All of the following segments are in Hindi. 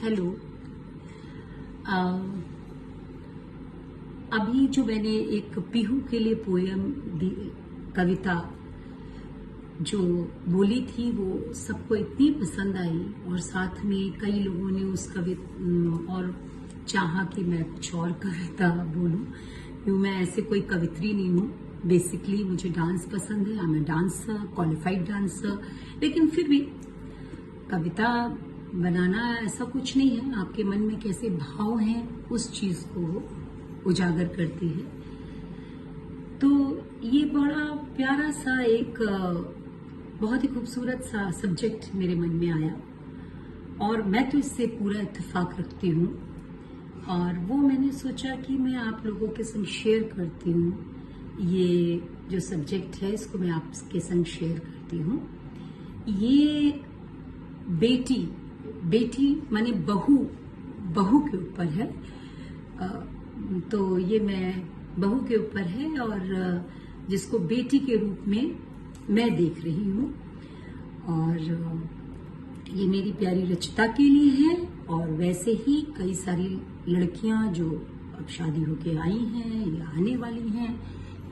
हेलो। अभी जो मैंने एक पीहू के लिए पोयम कविता जो बोली थी वो सबको इतनी पसंद आई और साथ में कई लोगों ने उस और चाहा कि मैं कुछ और कविता बोलूं। क्यों मैं ऐसे कोई कवित्री नहीं हूँ। बेसिकली मुझे डांस पसंद है। मैं डांसर, क्वालिफाइड डांसर, लेकिन फिर भी कविता बनाना ऐसा कुछ नहीं है। आपके मन में कैसे भाव हैं उस चीज को उजागर करती है। तो ये बड़ा प्यारा सा एक बहुत ही खूबसूरत सा सब्जेक्ट मेरे मन में आया और मैं तो इससे पूरा इत्तेफाक रखती हूँ और वो मैंने सोचा कि मैं आप लोगों के संग शेयर करती हूँ। ये जो सब्जेक्ट है इसको मैं आपके संग शेयर करती हूँ। ये बेटी माने बहू के ऊपर है। तो ये मैं बहू के ऊपर है और जिसको बेटी के रूप में मैं देख रही हूँ और ये मेरी प्यारी रचिता के लिए है और वैसे ही कई सारी लड़कियां जो अब शादी होके आई हैं या आने वाली हैं,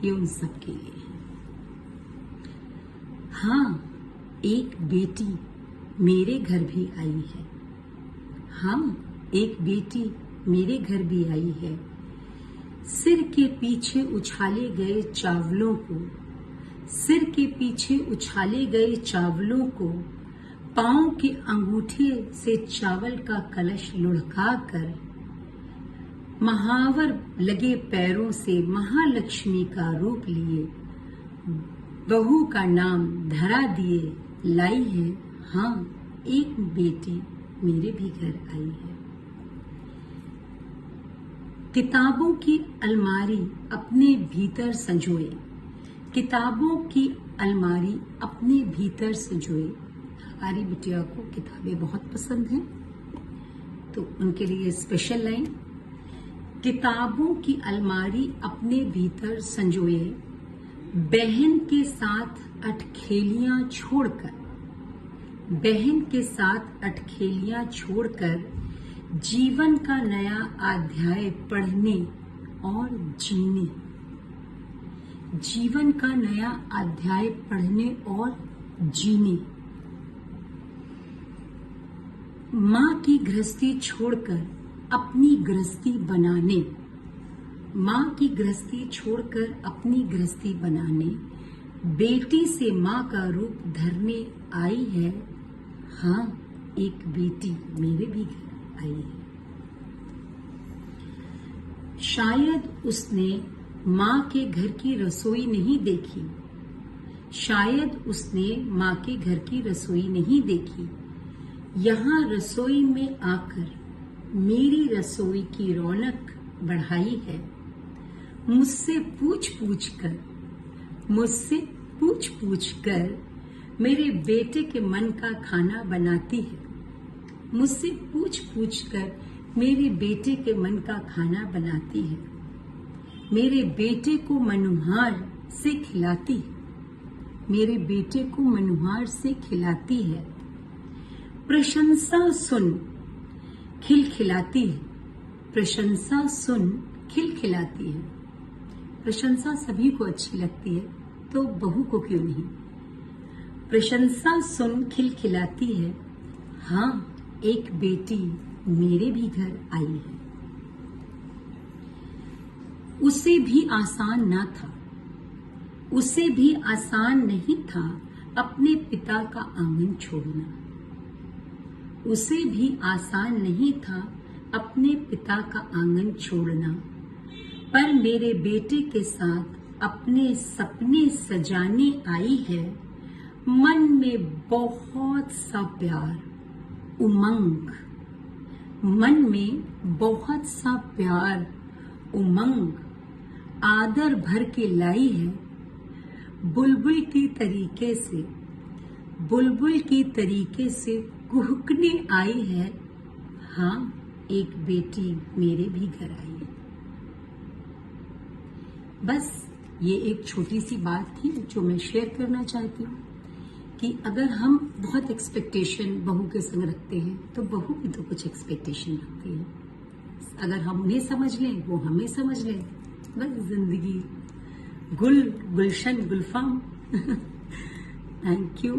ये उन सब के लिए है। हाँ, एक बेटी मेरे घर भी आई है। हाँ, एक बेटी मेरे घर भी आई है। सिर के पीछे उछाले गए चावलों को, सिर के पीछे उछाले गए चावलों को, पांव के अंगूठे से चावल का कलश लुढ़का कर, महावर लगे पैरों से महालक्ष्मी का रूप लिए, बहू का नाम धरा दिए लाई है। हाँ, एक बेटी मेरे भी घर आई है। किताबों की अलमारी अपने भीतर संजोए, किताबों की अलमारी अपने भीतर संजोए। हमारी बिटिया को किताबें बहुत पसंद हैं, तो उनके लिए स्पेशल लाइन। किताबों की अलमारी अपने भीतर संजोए, बहन के साथ अटखेलियां छोड़कर, बहन के साथ अटखेलियां छोड़कर जीवन का नया अध्याय पढ़ने और जीने, जीवन का नया अध्याय पढ़ने और जीने। माँ की गृहस्थी छोड़कर अपनी गृहस्थी बनाने, माँ की गृहस्थी छोड़कर अपनी गृहस्थी बनाने, बेटी से माँ का रूप धरने आई है। हाँ, एक बेटी मेरे भी घर आई है। शायद उसने माँ के घर की रसोई नहीं देखी, शायद उसने माँ के घर की रसोई नहीं देखी। यहाँ रसोई में आकर मेरी रसोई की रौनक बढ़ाई है। मुझसे पूछ पूछ कर मेरे बेटे के मन का खाना बनाती है। मुझसे पूछ कर मेरे बेटे के मन का खाना बनाती है। मेरे बेटे को मनुहार से खिलाती है, मेरे बेटे को मनुहार से खिलाती है। प्रशंसा सुन खिलखिलाती है, प्रशंसा सुन खिलखिलाती है। प्रशंसा सभी को अच्छी लगती है, तो बहू को क्यों नहीं। प्रशंसा सुन खिलखिलाती है। हाँ, एक बेटी मेरे भी घर आई है। उसे भी आसान ना था, उसे भी आसान नहीं था अपने पिता का आंगन छोड़ना। उसे भी आसान नहीं था अपने पिता का आंगन छोड़ना, पर मेरे बेटे के साथ अपने सपने सजाने आई है। मन में बहुत सा प्यार, उमंग, मन में बहुत सा प्यार, उमंग, आदर भर के लाई है। बुलबुल की तरीके से, बुलबुल की तरीके से कुहकने आई है। हाँ, एक बेटी मेरे भी घर आई है। बस ये एक छोटी सी बात थी जो मैं शेयर करना चाहती हूँ कि अगर हम बहुत एक्सपेक्टेशन बहू के संग रखते हैं तो बहू भी तो कुछ एक्सपेक्टेशन रखती है। अगर हम उन्हें समझ लें, वो हमें समझ लें, बस जिंदगी गुल गुलशन गुलफाम। Thank you.